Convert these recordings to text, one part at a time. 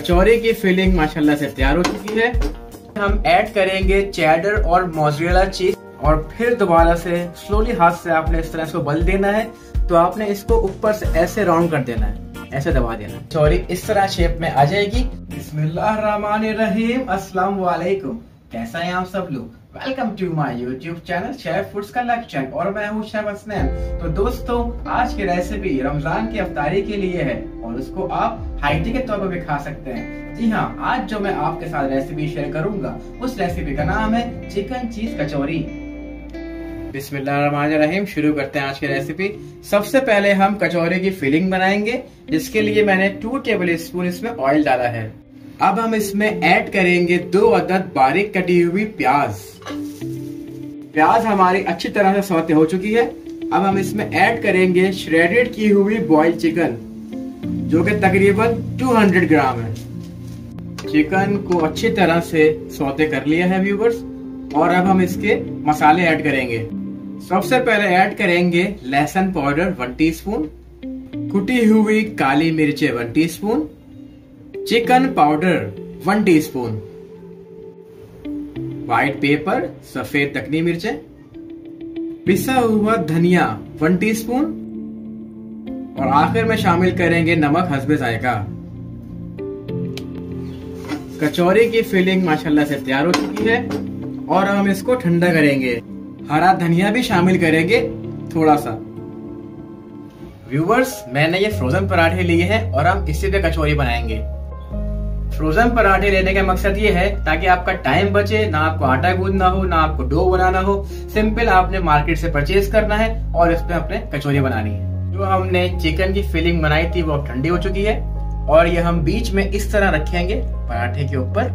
कचौरी की फिलिंग माशाल्लाह से तैयार हो चुकी है। हम ऐड करेंगे चेडर और मोज़रेला चीज और फिर दोबारा से स्लोली हाथ से आपने इस तरह इसको बल देना है। तो आपने इसको ऊपर से ऐसे राउंड कर देना है, ऐसे दबा देना है। कचौरी इस तरह शेप में आ जाएगी। बिस्मिल्लाहिर्रहमानिर्रहीम, अस्सलाम वालेकुम। कैसा है आप सब लोग? Welcome to my YouTube channel chef foods collection और मैं हूँ शेफ हसनैन। तो दोस्तों, आज की रेसिपी रमजान की इफ्तारी के लिए है और उसको आप हाइटी के तौर पर भी खा सकते हैं। जी हाँ, आज जो मैं आपके साथ रेसिपी शेयर करूंगा उस रेसिपी का नाम है चिकन चीज कचौरी। बिस्मिल्लाहिर्रहमानिर्रहीम, शुरू करते हैं आज की रेसिपी। सबसे पहले हम कचौरी की फिलिंग बनाएंगे, जिसके लिए मैंने 2 टेबल स्पून इसमें ऑयल डाला है। अब हम इसमें ऐड करेंगे 2 अदद बारीक कटी हुई प्याज। प्याज हमारी अच्छी तरह से सौते हो चुकी है। अब हम इसमें ऐड करेंगे श्रेडेड की हुई बॉइल्ड चिकन, जो कि तकरीबन 200 ग्राम है। चिकन को अच्छी तरह से सौते कर लिया है व्यूवर्स। और अब हम इसके मसाले ऐड करेंगे। सबसे पहले ऐड करेंगे लहसुन पाउडर 1 टीस्पून, कुटी हुई काली मिर्चें 1 teaspoon, chicken powder 1 teaspoon, white paper सफेद तकनी मिर्चें, पिसा हुआ धनिया 1 टीस्पून और आखिर में शामिल करेंगे नमक हस्बे जायका। कचौरी की फिलिंग माशाल्लाह से तैयार हो चुकी है और हम इसको ठंडा करेंगे। हरा धनिया भी शामिल करेंगे थोड़ा सा। व्यूवर्स, मैंने ये फ्रोजन पराठे लिए हैं और हम इसी पे कचौरी बनाएंगे। फ्रोजन पराठे लेने का मकसद ये है ताकि आपका टाइम बचे, ना आपको आटा गूंदना हो, ना आपको डो बनाना हो। सिंपल आपने मार्केट से परचेज करना है और इस पे अपने कचौरी बनानी है। जो हमने चिकन की फिलिंग बनाई थी वो अब ठंडी हो चुकी है और ये हम बीच में इस तरह रखेंगे पराठे के ऊपर।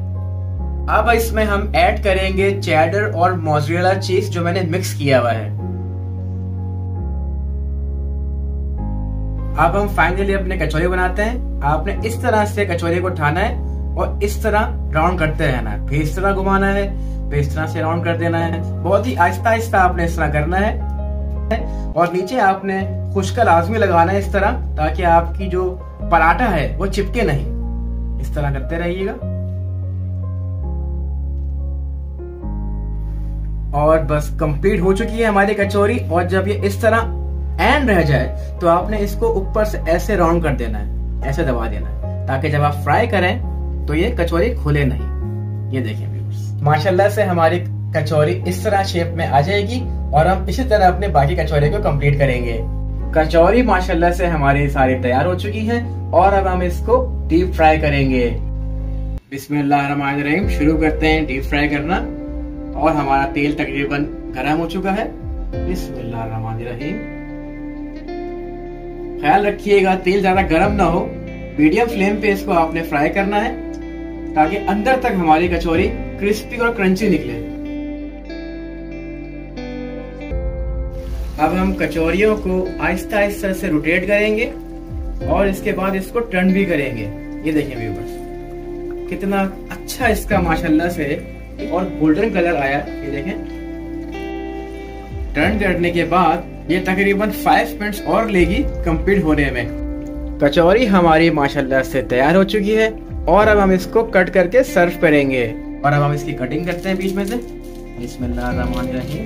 अब इसमें हम ऐड करेंगे चेडर और मोज़रेला चीज, जो मैंने मिक्स किया हुआ है। अब हम फाइनली अपने कचौरी बनाते हैं। आपने इस तरह से कचौरी को उठाना है और इस तरह राउंड करते रहना है। फिर इस तरह घुमाना है, फिर इस तरह से राउंड कर देना है। बहुत ही आहिस्ता आहिस्ता आपने इस तरह करना है और नीचे आपने खुश्का लाजमी लगाना है इस तरह, ताकि आपकी जो पराठा है वो चिपके नहीं। इस तरह करते रहिएगा और बस कंप्लीट हो चुकी है हमारी कचौरी। और जब ये इस तरह एंड रह जाए तो आपने इसको ऊपर से ऐसे राउंड कर देना है, ऐसे दबा देना है, ताकि जब आप फ्राई करें तो ये कचौरी खुले नहीं। ये देखिए व्यूअर्स, माशाल्लाह से हमारी कचौरी इस तरह शेप में आ जाएगी और हम इसी तरह अपने बाकी कचौरी को कंप्लीट करेंगे। कचौरी माशाल्लाह से हमारी सारी तैयार हो चुकी है और अब हम इसको डीप फ्राई करेंगे। बिस्मिल्लाहिर्रहमानिर्रहीम, शुरू करते हैं डीप फ्राई करना और हमारा तेल तकरीबन गर्म हो चुका है। बिस्मिल्लाहिर्रहमानिर्रहीम, ख्याल रखिएगा तेल ज्यादा गर्म ना हो। मीडियम फ्लेम पे इसको आपने फ्राई करना है ताकि अंदर तक हमारी कचौरी क्रिस्पी और क्रंची निकले। अब हम कचौरियों को आहिस्ता आहिस्ता से रोटेट करेंगे और इसके बाद इसको टर्न भी करेंगे। ये देखिए व्यूअर्स, कितना अच्छा इसका माशाल्लाह से और गोल्डन कलर आया। ये देखें, टर्न करने के बाद ये तकरीबन 5 मिनट्स और लेगी कंप्लीट होने में। कचौरी हमारी माशाल्लाह से तैयार हो चुकी है और अब हम इसको कट करके सर्व करेंगे। और अब हम इसकी कटिंग करते हैं बीच में से। बिस्मिल्लाहिर्रहमानिर्रहीम,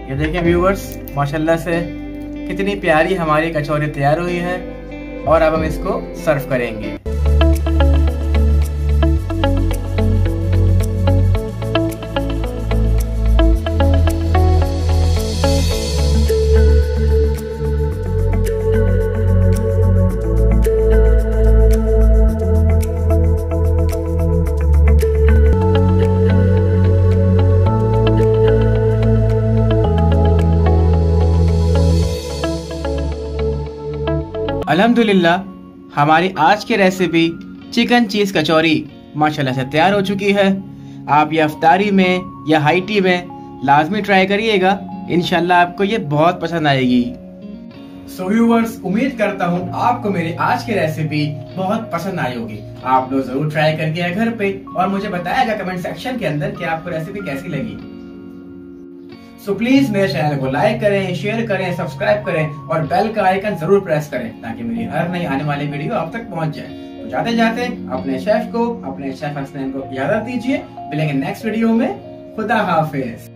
ये देखें व्यूअर्स, माशाल्लाह से कितनी प्यारी हमारी कचौरी तैयार हुई है और अब हम इसको सर्व करेंगे। अल्हम्दुलिल्लाह, हमारी आज की रेसिपी चिकन चीज कचौरी माशाल्लाह से तैयार हो चुकी है। आप ये अफ्तारी में या हाई टी में लाजमी ट्राई करिएगा, इंशाल्लाह आपको ये बहुत पसंद आएगी। सो व्यूअर्स, उम्मीद करता हूँ आपको मेरी आज की रेसिपी बहुत पसंद आई होगी। आप लोग जरूर ट्राई करके घर पे और मुझे बताएगा कमेंट सेक्शन के अंदर कि आपको रेसिपी कैसी लगी। सो प्लीज मेरे चैनल को लाइक करें, शेयर करें, सब्सक्राइब करें और बेल का आइकन जरूर प्रेस करें ताकि मेरी हर नई आने वाली वीडियो आप तक पहुंच जाए। तो जाते जाते अपने शेफ को, अपने शेफ हसनैन को इजाजत दीजिए। मिलेंगे नेक्स्ट वीडियो में। खुदा हाफिज।